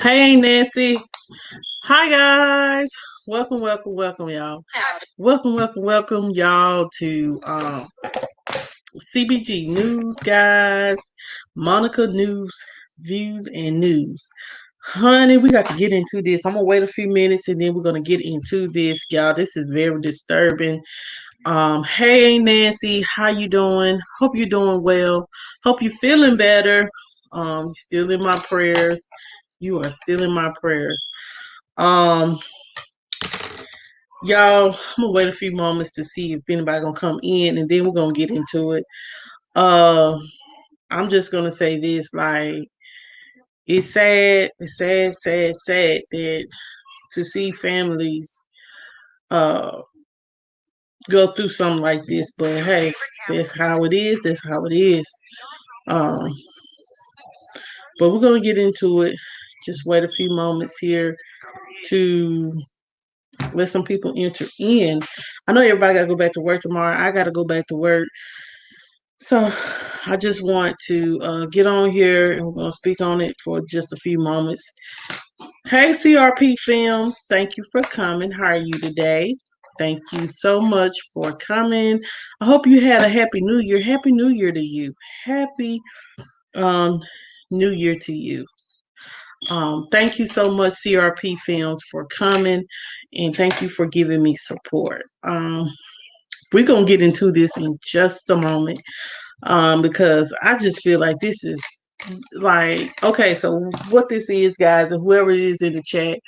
Hey, Nancy. Hi, guys. Welcome, y'all. Welcome, y'all to CBG News, guys. Monica News, Views, and News. Honey, we got to get into this. I'm gonna wait a few minutes and then we're gonna get into this, y'all. This is very disturbing. Hey, Nancy, how you doing? Hope you're doing well. Hope you're feeling better. Still in my prayers. You are still in my prayers. Um, y'all, I'm gonna wait a few moments to see if anybody gonna come in, and then we're gonna get into it. Uh, I'm just gonna say this: like, it's sad that to see families uh go through something like this. But hey, that's how it is. That's how it is. Um, but we're gonna get into it. Just wait a few moments here to let some people enter in. I know everybody got to go back to work tomorrow. I got to go back to work. So I just want to get on here and we're going to speak on it for just a few moments. Hey, CRP Films, thank you for coming. How are you today? Thank you so much for coming. I hope you had a happy new year. Happy new year to you. Happy um, new year to you. Thank you so much, CRP Films, for coming and thank you for giving me support. We're going to get into this in just a moment because I just feel like this is like, okay, so what this is, guys, and whoever it is in the chat,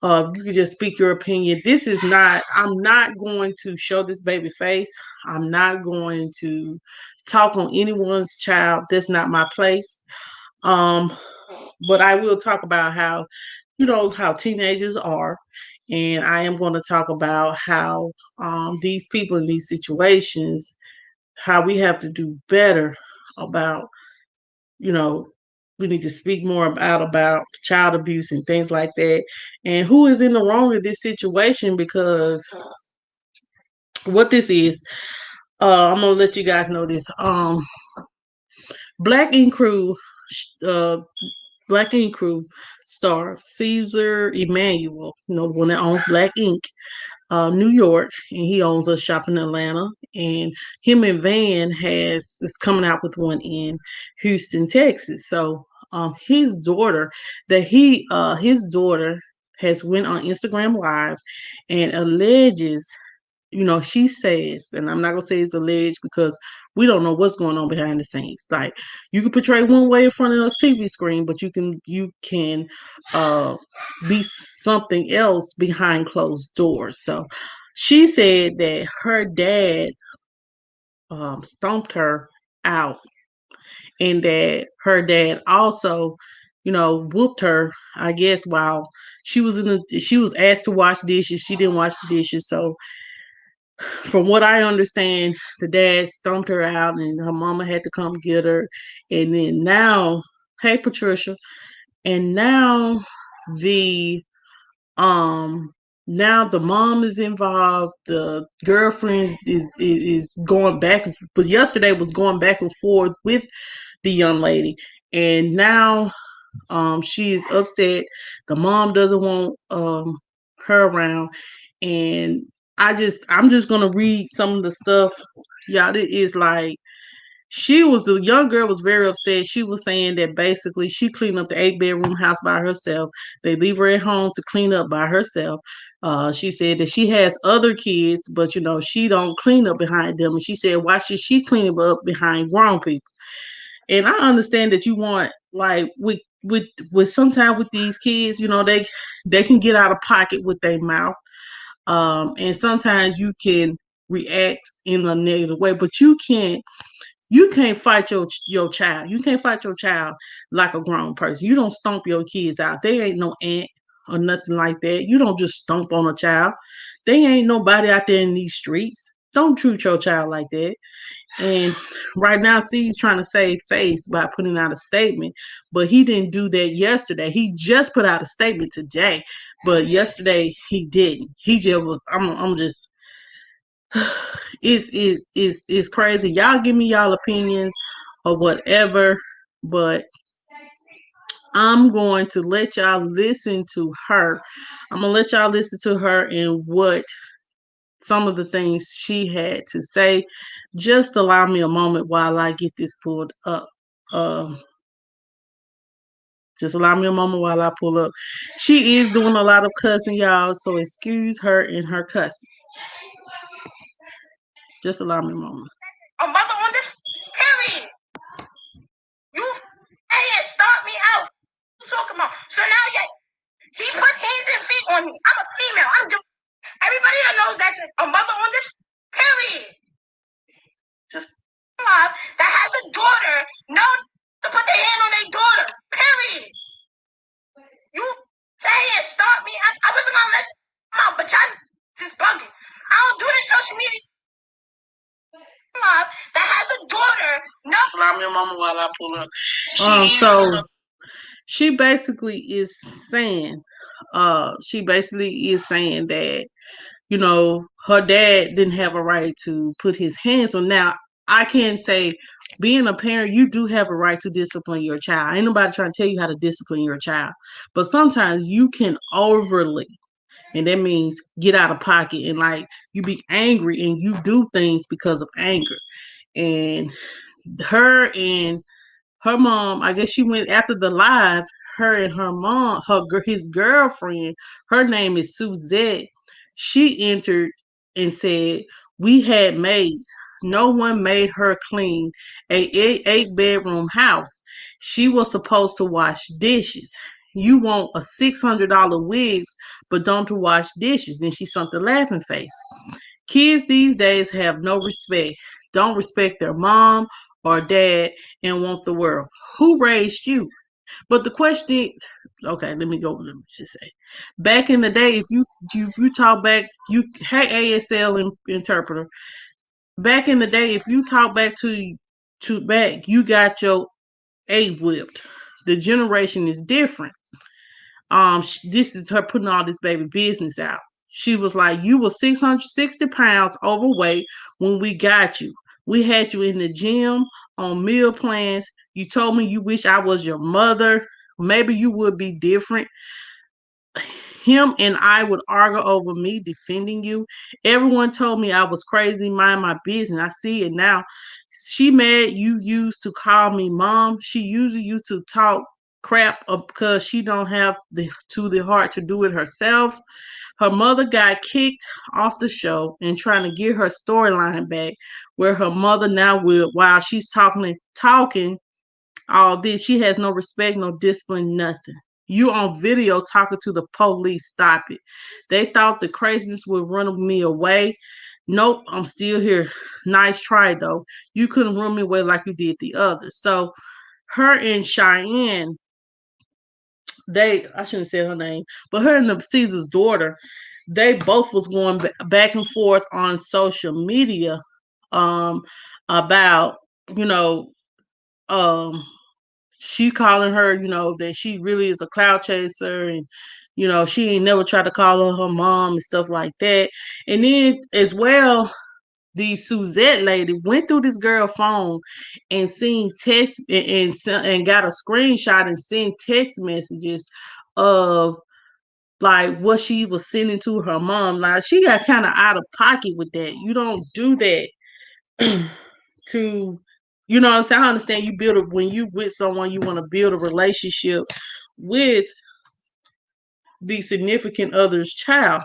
you can just speak your opinion. This is not, I'm not going to show this baby face. I'm not going to talk on anyone's child. That's not my place. Um, but I will talk about how, how teenagers are. And I am going to talk about how these people in these situations, how we have to do better about, you know, we need to speak more about child abuse and things like that, and who is in the wrong in this situation. Because what this is, I'm gonna let you guys know this. Black Ink Crew, uh, Black Ink Crew star Caesar Emmanuel, the one that owns Black Ink, New York, and he owns a shop in Atlanta. And him and Van is coming out with one in Houston, Texas. So his daughter his daughter has went on Instagram Live and alleges, she says, and I'm not gonna say it's alleged because we don't know what's going on behind the scenes. Like, you can portray one way in front of this TV screen, but you can uh be something else behind closed doors. So she said that her dad stomped her out, and that her dad also, whooped her, I guess, while she was asked to wash dishes. She didn't wash the dishes. So from what I understand, the dad stomped her out and her mama had to come get her. And then now, hey Patricia, and the um now the mom is involved, the girlfriend is going back, but yesterday was going back and forth with the young lady. And now she is upset. The mom doesn't want her around. And I'm just gonna read some of the stuff. Y'all, it is like, the young girl was very upset. She was saying that basically she cleaned up the 8-bedroom house by herself. They leave her at home to clean up by herself. She said that she has other kids, but she don't clean up behind them. And she said, why should she clean up behind grown people? And I understand that you want, like, with sometimes with these kids, they can get out of pocket with their mouth. And sometimes you can react in a negative way, but you can't fight your child. You can't fight your child like a grown person. You don't stomp your kids out. They ain't no aunt or nothing like that. You don't just stomp on a child. They ain't nobody out there in these streets. Don't treat your child like that. And right now, C's trying to save face by putting out a statement, but he didn't do that yesterday. He just put out a statement today, but yesterday he didn't. He just was. I'm just. It's crazy. Y'all give me y'all opinions or whatever, but I'm going to let y'all listen to her. I'm gonna let y'all listen to her and what some of the things she had to say. Just allow me a moment while I get this pulled up. Um, just allow me a moment while I pull up. She is doing a lot of cussing, y'all, so excuse her and her cussing. Just allow me a moment. A mother on this period. You start me out. What you talking about? So now he put hands and feet on me. I'm a female. Everybody that knows that's a mother on this period. Just that has a daughter knows to put their hand on their daughter. Period. You say and start me. I wasn't gonna let them out, but y'all just bugging. I don't do this social media. That has a daughter. No. Allow me a moment while I pull up. So she basically is saying, that, you know, her dad didn't have a right to put his hands on. Now, I can say, being a parent, you do have a right to discipline your child. Ain't nobody trying to tell you how to discipline your child. But sometimes you can overly, and that means get out of pocket, and like you be angry and you do things because of anger. And her and her mom, I guess she went after the live. Her and her mom, his girlfriend, her name is Suzette. She entered and said, "We had maids. No one made her clean a eight-bedroom house. She was supposed to wash dishes. You want a $600 wigs, but don't to wash dishes." Then she sunk the laughing face. Kids these days have no respect. Don't respect their mom or dad and want the world. Who raised you? But the question, okay, let me go. Let me just say, back in the day, if you talk back, hey ASL interpreter. Back in the day, if you talk back to back, you got your A whipped. The generation is different. This is her putting all this baby business out. She was like, "You were 660 pounds overweight when we got you. We had you in the gym on meal plans. You told me you wish I was your mother. Maybe you would be different." Him and I would argue over me defending you. Everyone told me I was crazy, mind my business. I see it now. She mad you used to call me mom. She uses you to talk crap because she don't have the heart to do it herself. Her mother got kicked off the show and trying to get her storyline back, where her mother now will, while she's talking all this, she has no respect, no discipline, nothing. You on video talking to the police. Stop it. They thought the craziness would run me away. Nope, I'm still here. Nice try though. You couldn't run me away like you did the others. So her and Cheyenne, I shouldn't say her name, but her and the Caesar's daughter, they both was going back and forth on social media um about, you know, um she calling her, that she really is a cloud chaser, and she ain't never tried to call her mom and stuff like that. And then as well, the Suzette lady went through this girl phone and seen text and got a screenshot and sent text messages of like what she was sending to her mom. Like she got kind of out of pocket with that. You don't do that to, what I'm saying? I understand when you with someone, you want to build a relationship with the significant other's child,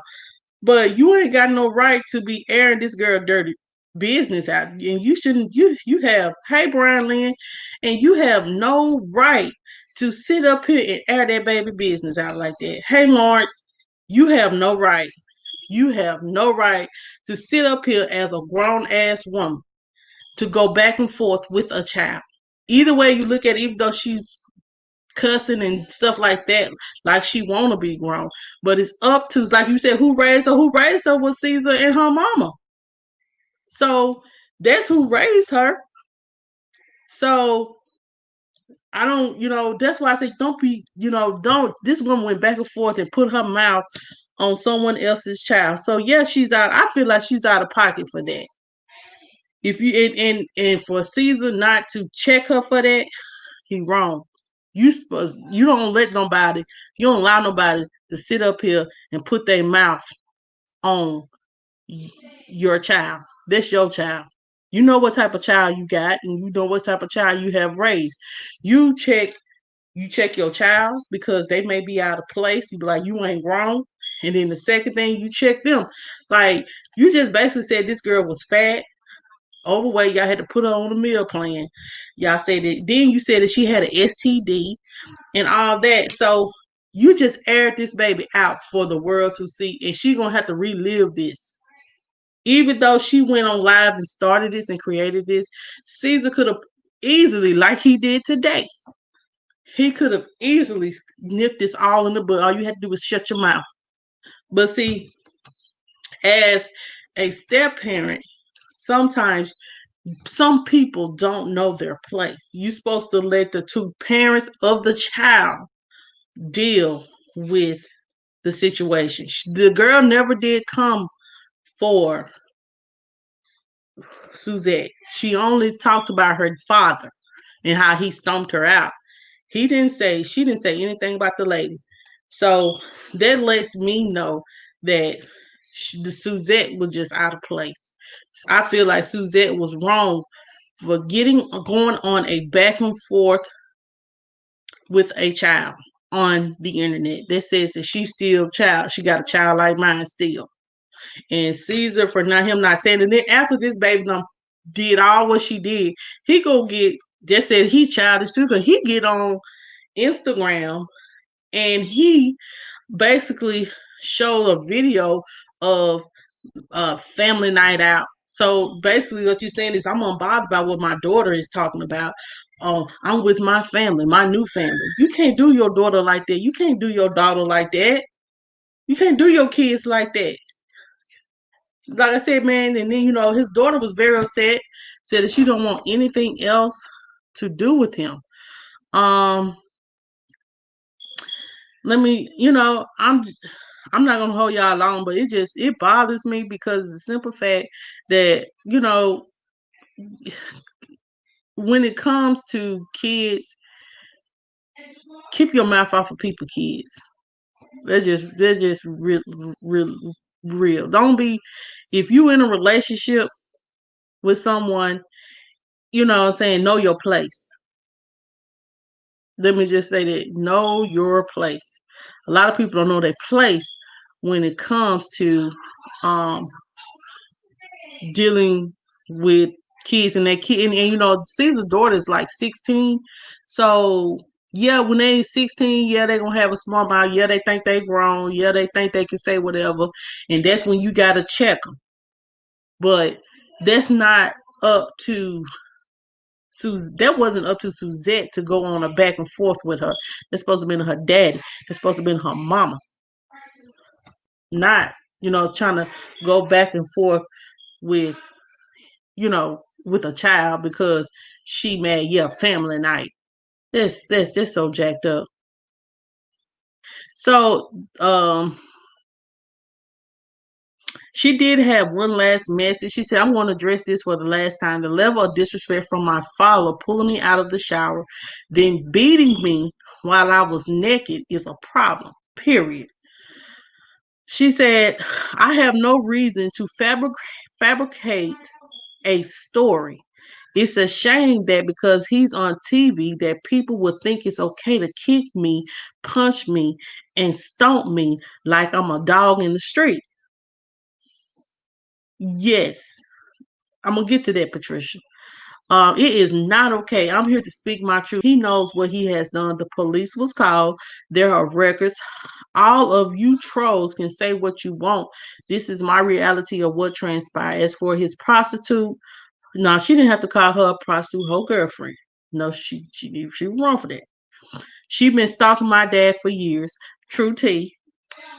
but you ain't got no right to be airing this girl dirty business out. And you shouldn't. You have, hey Brian Lynn, and you have no right to sit up here and air that baby business out like that. Hey Lawrence, you have no right. You have no right to sit up here as a grown ass woman to go back and forth with a child. Either way you look at it, even though she's cussing and stuff like that, like she wanna be grown. But it's up to, like you said, who raised her? Who raised her was Caesar and her mama. So that's who raised her. So I don't, that's why I say don't be, don't. This woman went back and forth and put her mouth on someone else's child. So yeah, she's out. I feel like she's out of pocket for that. If you and for Caesar not to check her for that, he wrong. You don't let nobody, you don't allow nobody to sit up here and put their mouth on your child. That's your child. You know what type of child you got, and you know what type of child you have raised. You check you check your child because they may be out of place. You be like, you ain't grown. And then the second thing, you check them. Like, you just basically said this girl was fat, overweight. Y'all had to put her on a meal plan. Y'all said that. Then you said that she had an STD and all that. So you just aired this baby out for the world to see, and she gonna have to relive this. Even though she went on live and started this and created this, Caesar could have easily, like he did today, he could have easily nipped this all in the bud. All you had to do was shut your mouth. But see, as a step parent, sometimes some people don't know their place. You're supposed to let the two parents of the child deal with the situation. The girl never did come for Suzette. She only talked about her father and how he stomped her out. She didn't say anything about the lady. So that lets me know that the Suzette was just out of place. I feel like Suzette was wrong for going on a back and forth with a child on the internet that says that she's still a child. She got a childlike mind still. And Caesar for not saying. And then after this baby did all what she did, he go get just said he's childish too, because he get on Instagram and he basically showed a video of family night out. So basically, what you're saying is, I'm unbothered by what my daughter is talking about. I'm with my family, my new family. You can't do your daughter like that. You can't do your daughter like that. You can't do your kids like that. Like I said, man, and then his daughter was very upset, said that she don't want anything else to do with him. Um, let me, I'm not gonna hold y'all long, but it bothers me because the simple fact that when it comes to kids, keep your mouth off of people, kids. That's just real. Don't be if you in a relationship with someone, what I'm saying, know your place. Let me just say that, know your place. A lot of people don't know their place when it comes to um dealing with kids and their kid, and Caesar's daughter is like 16. So yeah, when they 16, yeah, they gonna have a small mouth. Yeah, they think they grown. Yeah, they think they can say whatever, and that's when you gotta check them. But that's not up to that wasn't up to Suzette to go on a back and forth with her. That's supposed to be her daddy. That's supposed to be her mama. Not, it's trying to go back and forth with, with a child because she mad. Yeah, family night. That's just so jacked up. So, she did have one last message. She said, I'm going to address this for the last time. The level of disrespect from my father pulling me out of the shower, then beating me while I was naked is a problem, period. She said, I have no reason to fabricate a story. It's a shame that because he's on TV that people would think it's okay to kick me, punch me, and stomp me like I'm a dog in the street. Yes, I'm gonna get to that, Patricia. It is not okay. I'm here to speak my truth. He knows what he has done. The police was called. There are records. All of you trolls can say what you want. This is my reality of what transpired. As for his prostitute, no, she didn't have to call her a prostitute, her girlfriend. No, she was wrong for that. She been stalking my dad for years. True T.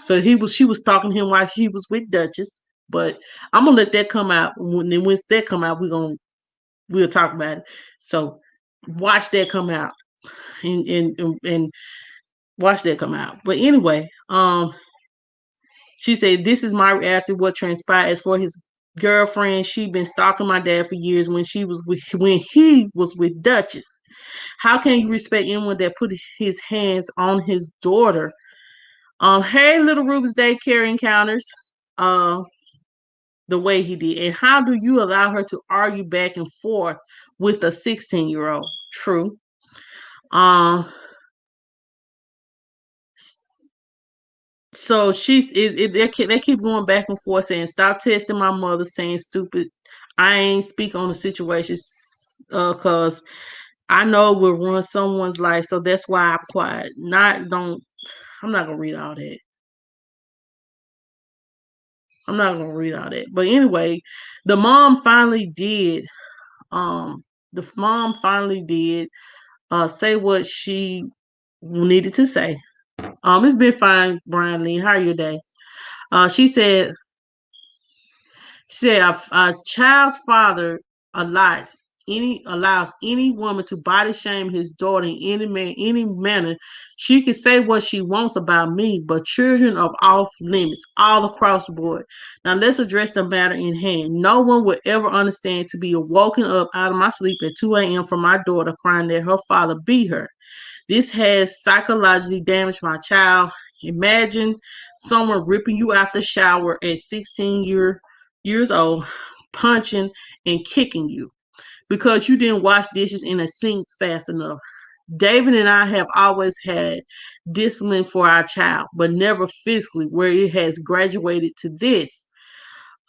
Because she was stalking him while she was with Duchess. But I'm gonna let that come out. Once that come out, we'll talk about it. So watch that come out and watch that come out. But anyway, she said, this is my reaction to what transpired as for his girlfriend. She been stalking my dad for years when he was with Duchess. How can you respect anyone that put his hands on his daughter? Hey, little Ruby's daycare encounters. Uh, the way he did, and how do you allow her to argue back and forth with a 16-year-old? True. Um, so they keep going back and forth saying, "Stop testing my mother," saying stupid. I ain't speak on the situation because I know it will ruin someone's life, so that's why I'm quiet. Not don't. I'm not gonna read all that. I'm not gonna read all that. But anyway, the mom finally did. Um, the mom finally did say what she needed to say. It's been fine, Brian Lee. How are your day? She said a child's father allows allows any woman to body shame his daughter in any manner. She can say what she wants about me, but children are off limits all across the board. Now let's address the matter in hand. No one would ever understand to be woken up out of my sleep at 2 a.m. from my daughter crying that her father beat her. This has psychologically damaged my child. Imagine someone ripping you out the shower at 16 years old, punching and kicking you because you didn't wash dishes in a sink fast enough. David and I have always had discipline for our child, but never physically, where it has graduated to this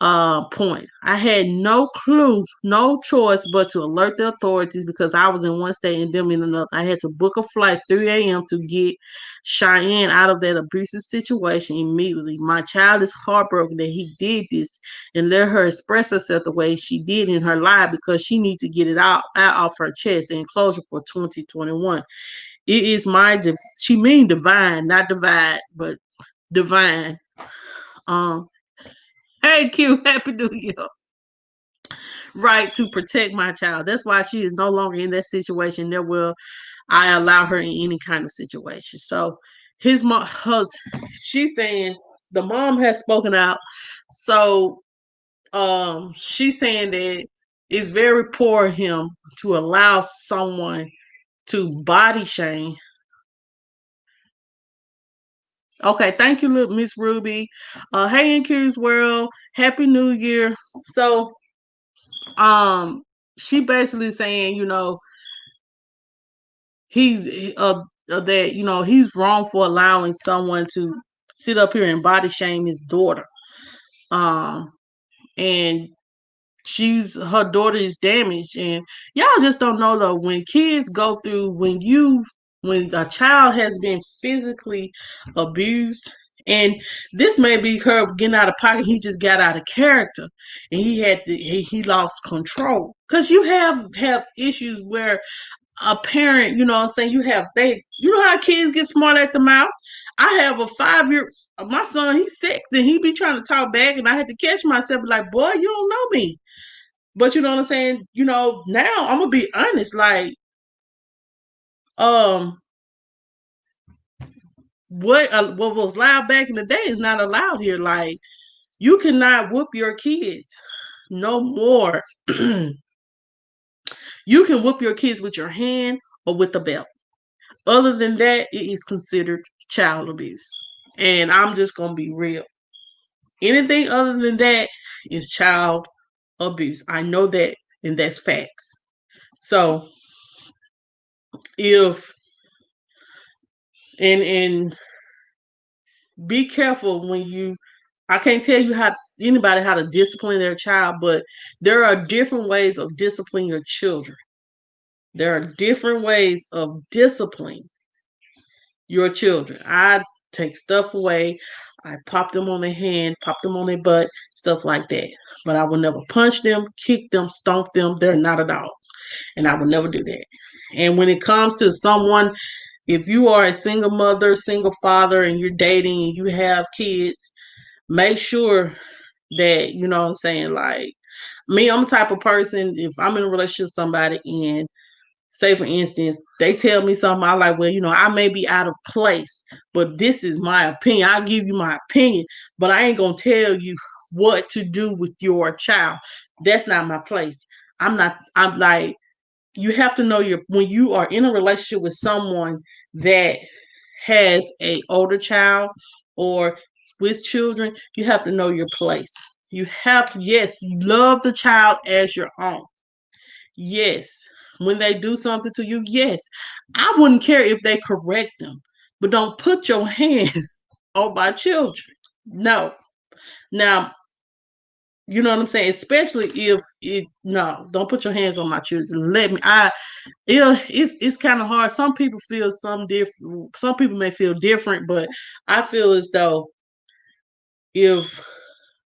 point. I had no clue, no choice but to alert the authorities because I was in one state and them in another. I had to book a flight 3 a.m. to get Cheyenne out of that abusive situation immediately. My child is heartbroken that he did this and let her express herself the way she did in her life because she needs to get it out off her chest and closure for 2021. It is she mean divine, not divide, but divine. Um, hey Q, happy New Year. Right to protect my child. That's why she is no longer in that situation. That will I allow her in any kind of situation. So his mom, she's saying the mom has spoken out. So she's saying that it's very poor of him to allow someone to body shame. Okay, thank you, Miss Ruby. Hey, in Q's world, happy New Year. So, she basically saying, he's that he's wrong for allowing someone to sit up here and body shame his daughter. Um, and her daughter is damaged, and y'all just don't know though when kids go through when a child has been physically abused. And this may be her getting out of pocket. He just got out of character, and he lost control. Cause you have issues where a parent, you know what I'm saying, you know how kids get smart at the mouth. I have a 5 year my son, he's 6 and he be trying to talk back and I had to catch myself like, boy, you don't know me. But you know what I'm saying? Now I'm gonna be honest, like, um what was allowed back in the day is not allowed here. Like, you cannot whoop your kids no more. You can whoop your kids with your hand or with the belt. Other than that, it is considered child abuse. And I'm just going to be real. Anything other than that is child abuse. I know that, and that's facts. So, if and be careful when I can't tell you anybody how to discipline their child, but there are different ways of disciplining your children. There are different ways of disciplining your children. I take stuff away. I pop them on their hand, pop them on their butt, stuff like that. But I will never punch them, kick them, stomp them. They're not a dog. And I will never do that. And when it comes to someone, if you are a single mother, single father, and you're dating and you have kids, make sure that, you know what I'm saying, like, me, I'm the type of person, if I'm in a relationship with somebody and say for instance, they tell me something, I like, well, I may be out of place, but this is my opinion. I'll give you my opinion, but I ain't gonna tell you what to do with your child. That's not my place. I'm not. I'm like, you have to know your when you are in a relationship with someone that has a older child or with children, you have to know your place. You have to, yes, love the child as your own. Yes. When they do something to you, yes. I wouldn't care if they correct them, but don't put your hands on my children. No. Now, you know what I'm saying? Especially if it no, don't put your hands on my children. Let me it's kind of hard. Some people feel some different. Some people may feel different, but I feel as though if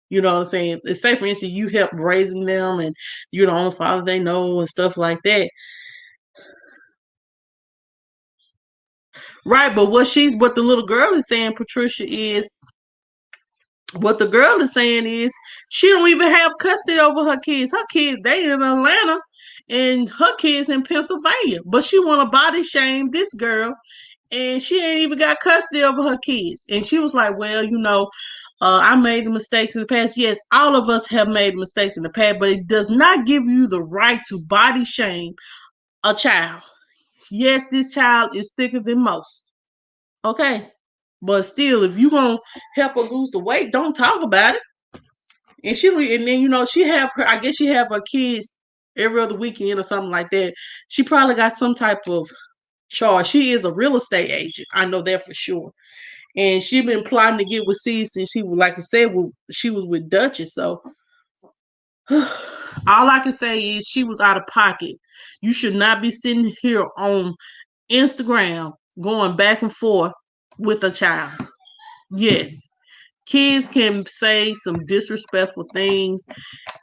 you know what I'm saying, say for instance you help raising them and you're the only father they know and stuff like that. Right, but what the little girl is saying, Patricia, is what the girl is saying is she don't even have custody over her kids. Her kids, they in Atlanta and her kids in Pennsylvania. But she wanna body shame this girl and she ain't even got custody over her kids. And she was like, well, I made the mistakes in the past. Yes, all of us have made mistakes in the past, but it does not give you the right to body shame a child. Yes, this child is thicker than most. Okay. But still, if you gonna help her lose the weight, don't talk about it. And then she have her. I guess she have her kids every other weekend or something like that. She probably got some type of charge. She is a real estate agent. I know that for sure. And she been plotting to get with C since she was, like I said, she was with Duchess. So all I can say is she was out of pocket. You should not be sitting here on Instagram going back and forth with a child. Yes, kids can say some disrespectful things,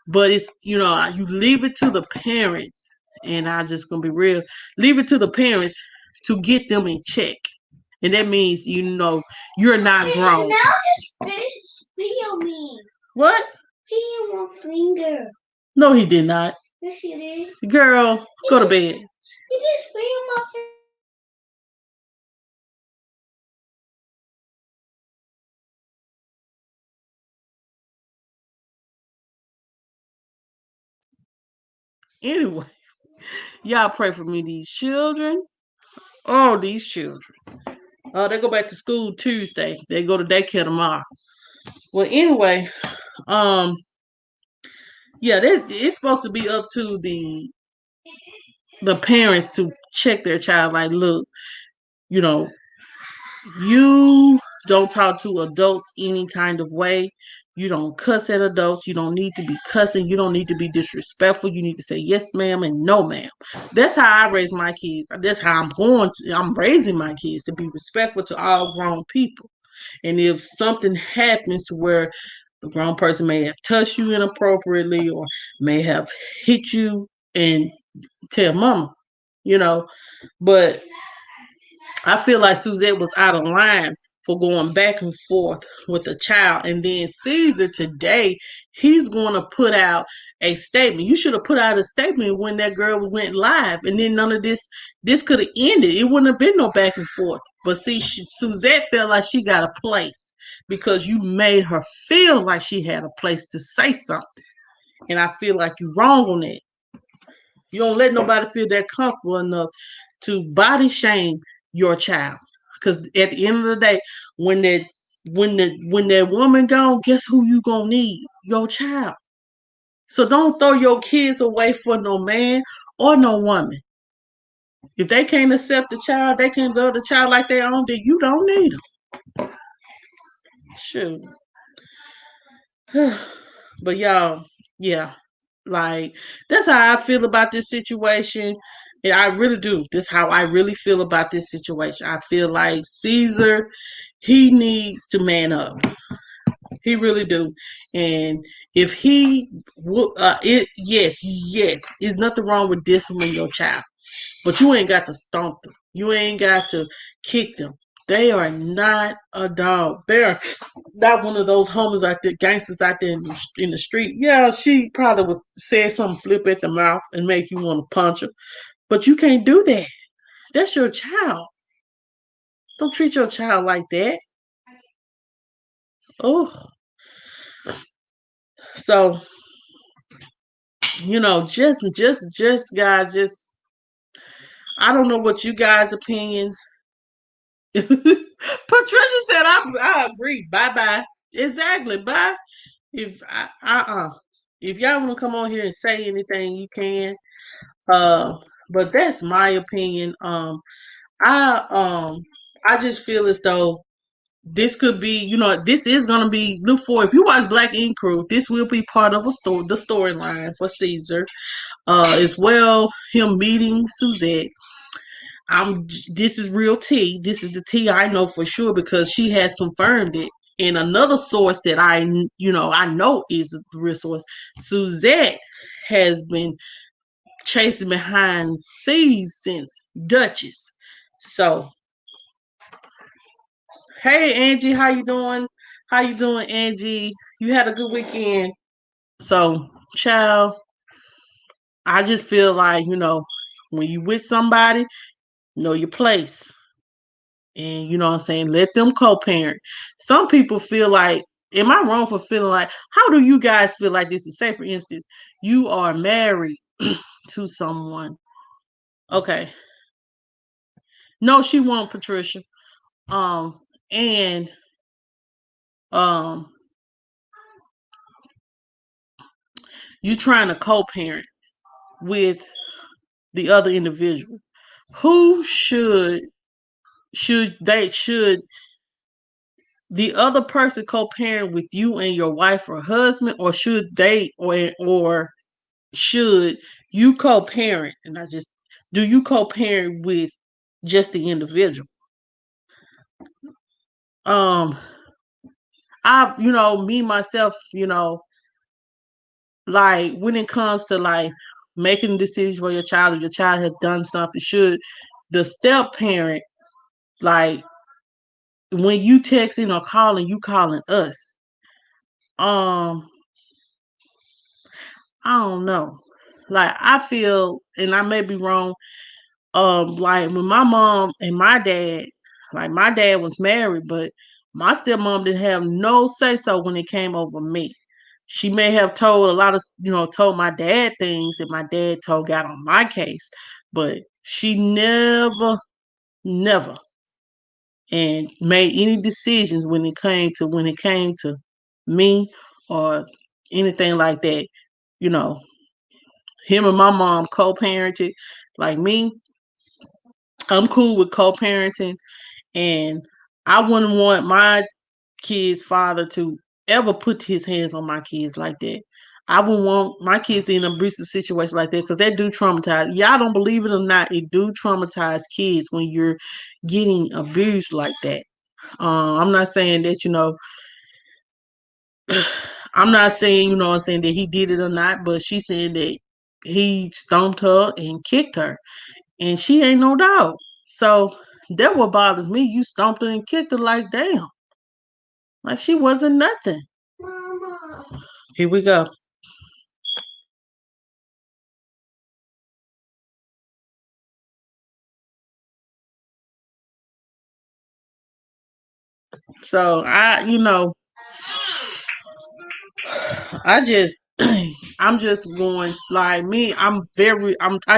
but it's you leave it to the parents. And I just gonna be real, leave it to the parents to get them in check. And that means you're not grown. Now just feel me. What? Feel my finger. No, he did not. Yes, he did. Girl, go to bed. He just feel my finger. Anyway, y'all pray for me, these children. Oh, these children. They go back to school Tuesday. They go to daycare tomorrow. Well, anyway, um, yeah, it's supposed to be up to the parents to check their child. Like, look, you know, you don't talk to adults any kind of way. You don't cuss at adults. You don't need to be cussing. You don't need to be disrespectful. You need to say yes, ma'am, and no, ma'am. That's how I raise my kids. That's how I'm raising my kids to be respectful to all grown people. And if something happens to where the grown person may have touched you inappropriately or may have hit you, and tell mama, you know. But I feel like Suzette was out of line for going back and forth with a child. And then Caesar today, he's going to put out a statement. You should have put out a statement when that girl went live, and then none of this could have ended. It wouldn't have been no back and forth. But see, Suzette felt like she got a place because you made her feel like she had a place to say something. And I feel like you're wrong on that. You don't let nobody feel that comfortable enough to body shame your child. Because at the end of the day, when that woman gone, guess who you gonna need? Your child. So don't throw your kids away for no man or no woman. If they can't accept the child, they can't love the child like their own, then you don't need them. Shoot. But y'all, yeah, like that's how I feel about this situation. And I really do. This is how I really feel about this situation. I feel like Caesar, he needs to man up. He really do. And if he would, yes, there's nothing wrong with disciplining your child, but you ain't got to stomp them. You ain't got to kick them. They are not a dog. They're not one of those homies out there, gangsters out there in the street. Yeah, she probably was said something flip at the mouth and make you want to punch her. But you can't do that. That's your child. Don't treat your child like that. Oh, So, just guys, just I don't know what you guys' opinions. Patricia said, I agree. Bye bye. Exactly. Bye. If if y'all want to come on here and say anything, you can. Uh, but that's my opinion. I I just feel as though this could be, this is gonna be look for if you watch Black Ink Crew, this will be part of the storyline for Caesar. As well, him meeting Suzette. This is real tea. This is the tea I know for sure because she has confirmed it. And another source that I know is a real source. Suzette has been chasing behind C's since Duchess. So, hey Angie, how you doing? How you doing, Angie? You had a good weekend. So, child, I just feel like, when you with somebody, know your place. And you know what I'm saying, let them co-parent. Some people feel like, am I wrong for feeling like, how do you guys feel like this? Say for instance, you are married to someone. Okay. No, she won't, Patricia. And um you trying to co-parent with the other individual. Who should the other person co-parent with you and your wife or husband, or should they or should you co-parent? And I just do you co-parent with just the individual? Um, me myself, like when it comes to like making decisions for your child, if your child has done something, should the step parent, like when you texting or calling, you calling us? Um, I don't know. Like I feel, and I may be wrong. Like when my mom and my dad, like my dad was married, but my stepmom didn't have no say so when it came over me. She may have told a lot of, told my dad things, and my dad got on my case, but she never, and made any decisions when it came to me or anything like that. You know, him and my mom co-parented. Like me, I'm cool with co-parenting, and I wouldn't want my kid's father to ever put his hands on my kids like that. I wouldn't want my kids in an abusive situation like that because that do traumatize. Y'all don't believe it or not, it do traumatize kids when you're getting abused like that. I'm not saying that, I'm not saying, I'm saying that he did it or not, but she said that he stomped her and kicked her, and she ain't no dog. So that what bothers me. You stomped her and kicked her like damn, like she wasn't nothing. Here we go. So I just, I'm just going like me. I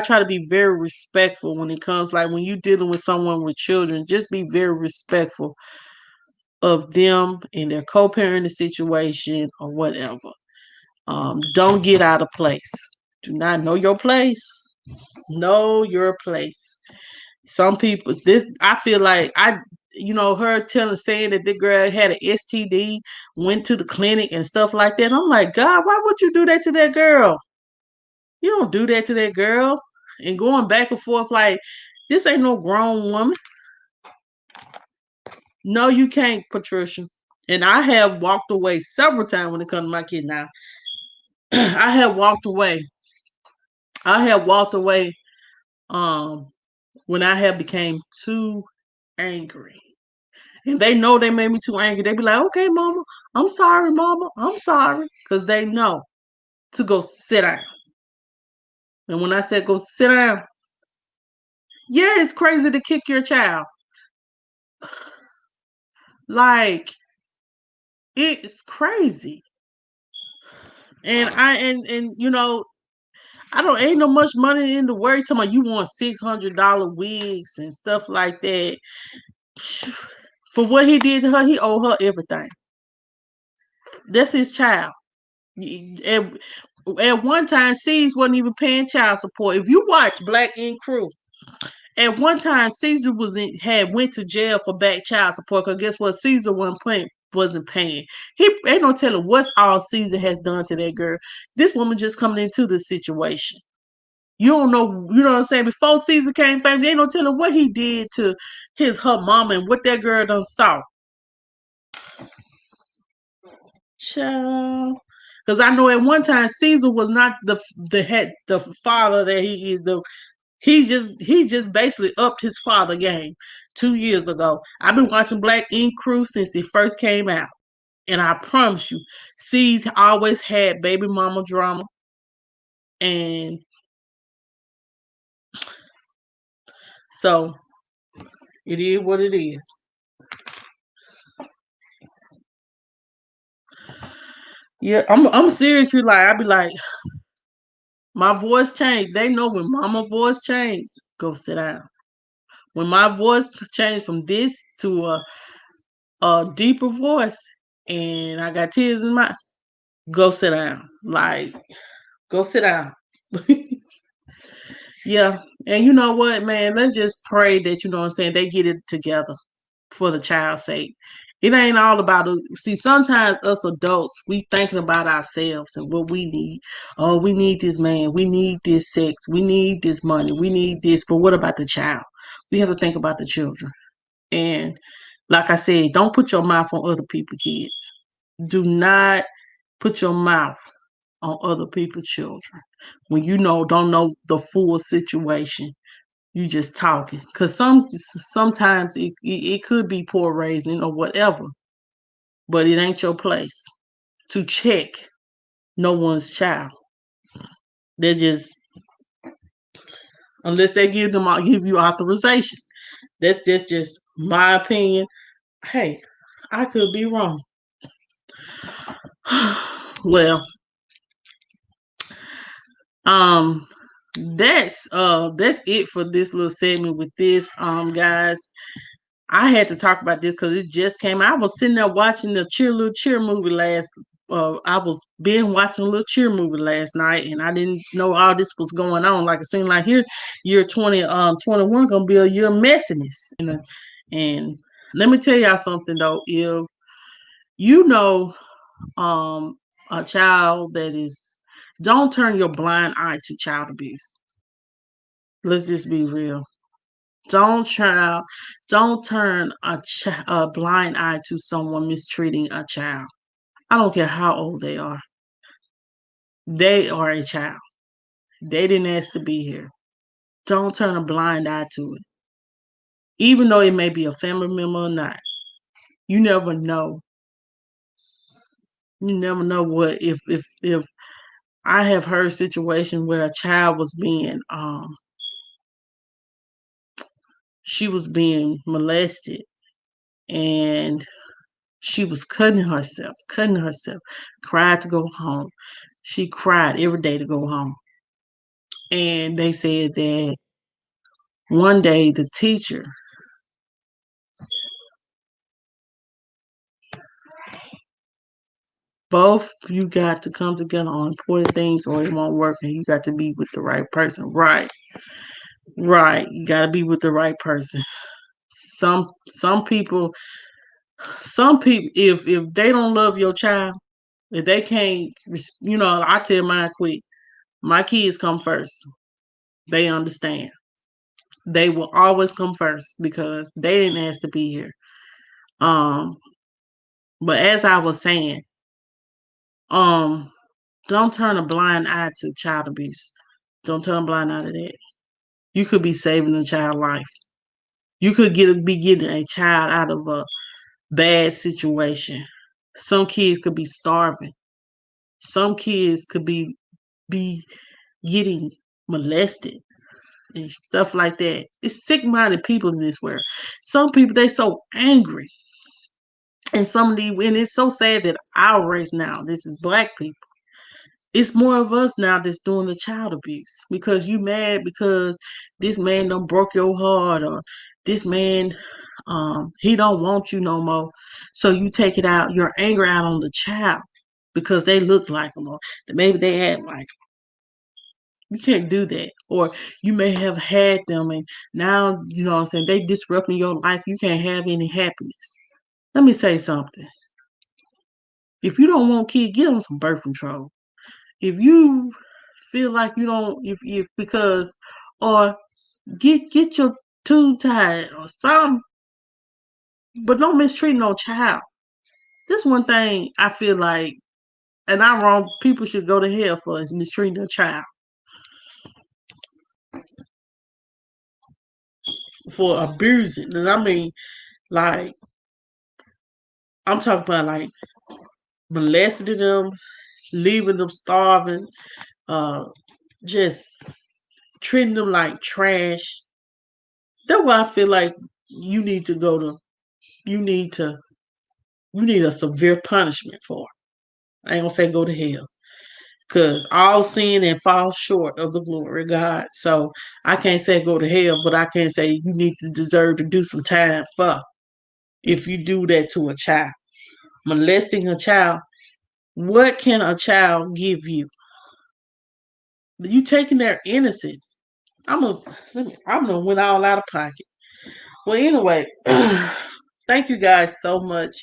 try to be very respectful when it comes, like when you dealing with someone with children. Just be very respectful of them and their co-parenting situation or whatever. Don't get out of place. Do not know your place. Know your place. Some people, this I feel like her saying that the girl had an STD, went to the clinic and stuff like that. I'm like, God, why would you do that to that girl? You don't do that to that girl. And going back and forth like this ain't no grown woman. No, you can't, Patricia. And I have walked away several times when it comes to my kid now. I have walked away. I have walked away um when I have became too angry. And they know they made me too angry. They be like, okay, mama, I'm sorry, mama, I'm sorry. Because they know to go sit down. And when I said go sit down, yeah, it's crazy to kick your child. Like, it's crazy. And I don't ain't no much money in the world. Talking about you want $600 wigs and stuff like that. For what he did to her, he owe her everything. That's his child. At, at one time, C's wasn't even paying child support. If you watch Black Ink Crew, at one time Caesar had went to jail for back child support. Cause guess what? Caesar wasn't paying. He ain't no telling what's all Caesar has done to that girl. This woman just coming into the situation. You don't know, you know what I'm saying? Before Caesar came famous, they ain't no telling what he did to her mama and what that girl done saw. Child. Because I know at one time Caesar was not the father that he is. He just basically upped his father game 2 years ago. I've been watching Black Ink Crew since it first came out, and I promise you, C's always had baby mama drama, and so it is what it is. Yeah, I'm seriously like I be like my voice changed. They know when mama voice changed. Go sit down. When my voice changed from this to a deeper voice, and I got tears in my go sit down. Like go sit down. Yeah. And you know what, man? Let's just pray that, you know what I'm saying, they get it together for the child's sake. It ain't all about us. See, sometimes us adults, we thinking about ourselves and what we need. Oh, we need this man. We need this sex. We need this money. We need this. But what about the child? We have to think about the children. And like I said, don't put your mouth on other people's kids. Do not put your mouth on other people's children when you don't know the full situation. You just talking because sometimes it could be poor raising or whatever, but it ain't your place to check no one's child. They're just unless they give you authorization. That's just my opinion. Hey, I could be wrong. Well, um, that's it for this little segment with this guys. I had to talk about this because it just came out. I was sitting there watching the little cheer movie last. I was being watching a little cheer movie last night, and I didn't know all this was going on. Like it seemed like here, year 2021 gonna be a year of messiness. And let me tell y'all something though. If you know um a child that is, don't turn your blind eye to child abuse. Let's just be real. Don't turn don't turn a blind eye to someone mistreating a child. I don't care how old they are. They are a child. They didn't ask to be here. Don't turn a blind eye to it. Even though it may be a family member or not. You never know. You never know what if I have heard situations where a child was being she was being molested and she was cutting herself, cried to go home. She cried every day to go home. And they said that one day the teacher, both you got to come together on important things or it won't work and you got to be with the right person. Right. Right. You gotta be with the right person. Some people if they don't love your child, if they can't I tell mine quick, my kids come first. They understand. They will always come first because they didn't ask to be here. Um, but as I was saying, um, don't turn a blind eye to child abuse. Don't turn a blind eye to that. You could be saving a child life. You could be getting a child out of a bad situation. Some kids could be starving. Some kids could be getting molested and stuff like that. It's sick minded people in this world. Some people they so angry. And some of the and it's so sad that our race now, this is black people. it's more of us now that's doing the child abuse because you mad because this man done broke your heart, or this man he don't want you no more. So you take it out, your anger out on the child because they look like him, or maybe they act like him. You can't do that. Or you may have had them and now, you know what I'm saying, they disrupting your life. You can't have any happiness. Let me say something. If you don't want kids, get on some birth control. If you feel like you don't, if because, or get your tube tied or something, but don't mistreat no child. This one thing I feel like, and I'm wrong, people should go to hell for is mistreating a child, for abusing. And I mean, like, I'm talking about like molesting them, leaving them starving, uh, just treating them like trash. That's why I feel like you need to go to, you need to, you need a severe punishment for it. I ain't gonna say go to hell. Because all sin and fall short of the glory of God. So I can't say go to hell, but I can say you need to deserve to do some time for if you do that to a child. Molesting a child, what can a child give you? You taking their innocence. I'm a I'm gonna went all out of pocket. Well, anyway, thank you guys so much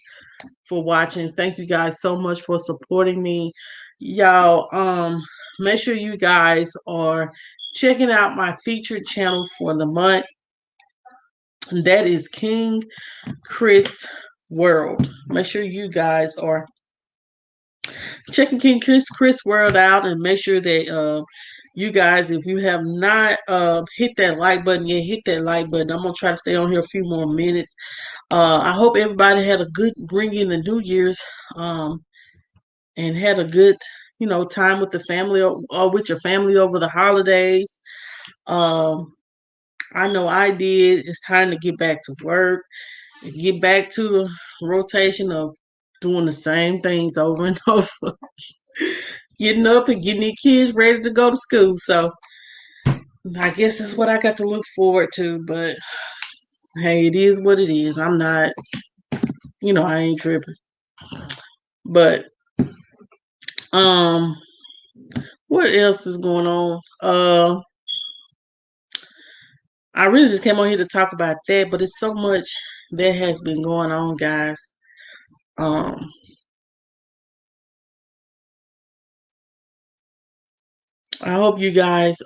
for watching. Thank you guys so much for supporting me. Y'all, make sure you guys are checking out my featured channel for the month. That is King Chris World. Make sure you guys are checking King Chris World out, and make sure that you guys, if you have not hit that like button yet, hit that like button. I'm gonna try to stay on here a few more minutes. I hope everybody had a good bring in the New Year's, and had a good, time with the family, or with your family over the holidays. Um, I know I did. It's time to get back to work, and get back to the rotation of doing the same things over and over, getting up and getting the kids ready to go to school. So I guess that's what I got to look forward to. But hey, it is what it is. I'm not, I ain't tripping. But um, what else is going on? I really just came on here to talk about that, but it's so much that has been going on, guys. Um, I hope you guys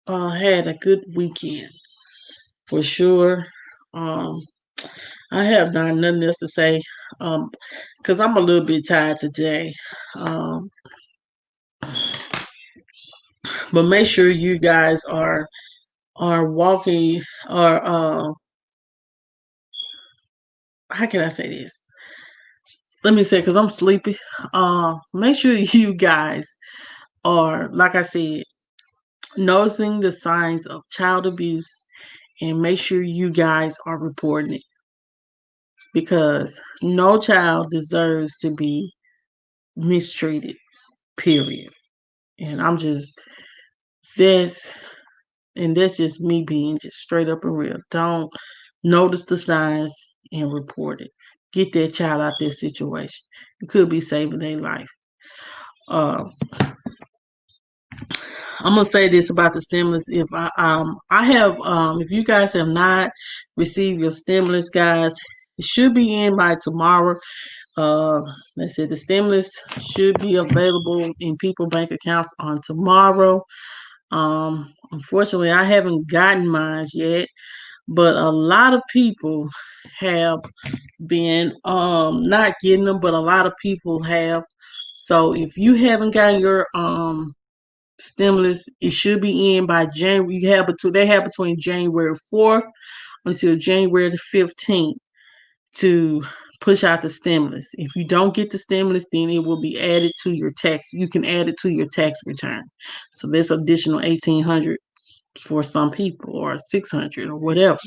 had a good weekend for sure. Um, I have not nothing else to say, because I'm a little bit tired today. Um, but make sure you guys are walking, or how can I say this? Let me say, because I'm sleepy. Make sure you guys are, like I said, noticing the signs of child abuse, and make sure you guys are reporting it, because no child deserves to be mistreated, period. And that's that's just me being just straight up and real. Don't notice the signs and report it. Get that child out that situation. It could be saving their life. uh, I'm gonna say this about the stimulus. I have, if you guys have not received your stimulus, guys, it should be in by tomorrow. Uh, let's say the stimulus should be available in people bank accounts on tomorrow. Unfortunately, I haven't gotten mine yet, but a lot of people have been not getting them, but a lot of people have. So if you haven't gotten your stimulus, it should be in by January. They have between January 4th until January the 15th to push out the stimulus. If you don't get the stimulus, then it will be added to your tax. You can add it to your tax return. So there's additional 1,800 for some people, or 600, or whatever.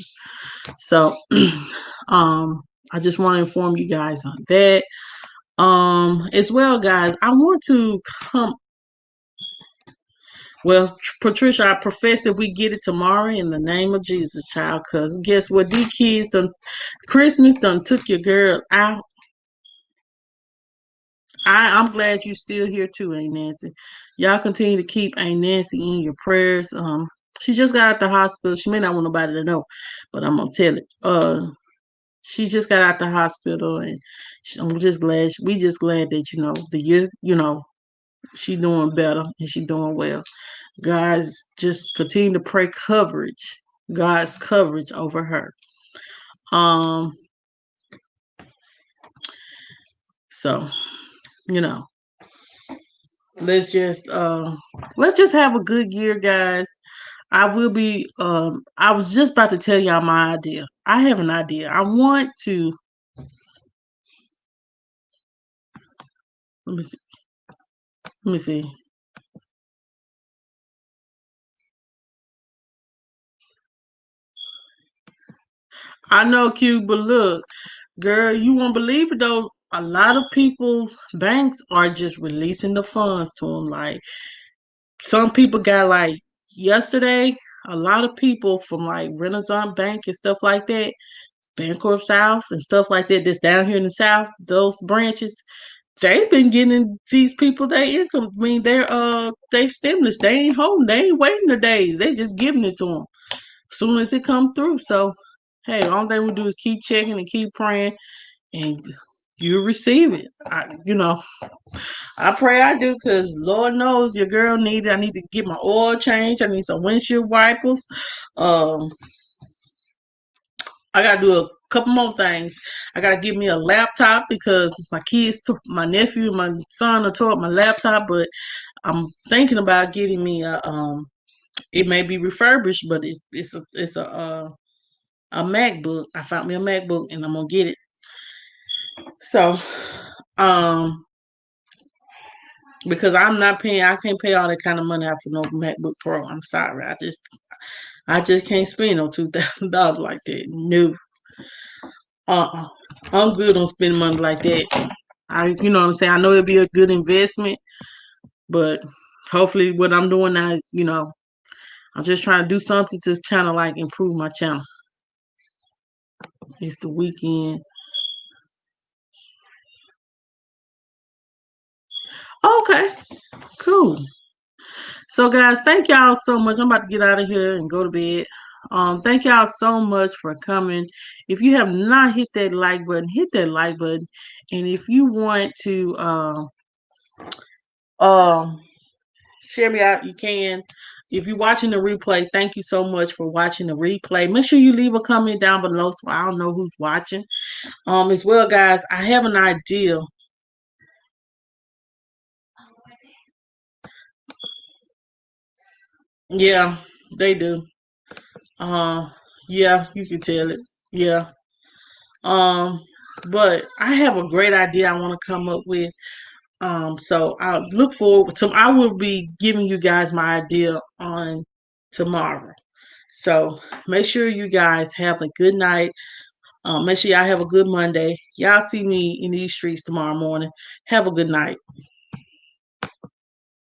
So I just want to inform you guys on that. As well, guys, I want to come. Well, Patricia, I profess that we get it tomorrow in the name of Jesus, child. Cause guess what? These kids done Christmas done took your girl out. I'm glad you still here too, Aunt Nancy. Y'all continue to keep Aunt Nancy in your prayers. She just got out the hospital. She may not want nobody to know, but I'm gonna tell it. She just got out the hospital, and I'm just glad. We just glad that the year, she doing better and she doing well. Guys, just continue to pray coverage, God's coverage over her. Um, so you know, let's just let's just have a good year, guys. I will be I was just about to tell y'all my idea. I have an idea. I want to let me see. Let me see. I know, Q, but look, girl, you won't believe it though. A lot of people, banks are just releasing the funds to them. Like some people got like yesterday, a lot of people from like Renaissance Bank and stuff like that, Bancorp South and stuff like that, that's down here in the South, those branches, they've been getting these people their income. I mean, they stimulus. They ain't holding. They ain't waiting the days. They just giving it to them as soon as it come through. So, hey, all thing we do is keep checking and keep praying, and you receive it. I pray I do, because Lord knows your girl needed. I need to get my oil changed. I need some windshield wipers. Um, I gotta do a couple more things. I gotta give me a laptop because my kids took my nephew and my son are tore up my laptop, but I'm thinking about getting me a. It may be refurbished, but it's a MacBook. I found me a MacBook and I'm gonna get it. So, um, because I'm not paying, I can't pay all that kind of money out for no MacBook Pro. I'm sorry, I just can't spend no $2,000 like that. No, uh, I'm good on spending money like that. You know what I'm saying. I know it'll be a good investment, but hopefully, what I'm doing now is, I'm just trying to do something to kind of like improve my channel. It's the weekend. Okay, cool. So, guys, thank y'all so much. I'm about to get out of here and go to bed. Thank y'all so much for coming. If you have not hit that like button, hit that like button. And if you want to um share me out, you can. If you're watching the replay, thank you so much for watching the replay. Make sure you leave a comment down below so I don't know who's watching. As well, guys, I have an idea. Yeah, they do. Uh, yeah, you can tell it. Yeah. Um, but I have a great idea I want to come up with. So I look forward to. I will be giving you guys my idea on tomorrow. So make sure you guys have a good night. Make sure y'all have a good Monday. Y'all see me in these streets tomorrow morning. Have a good night.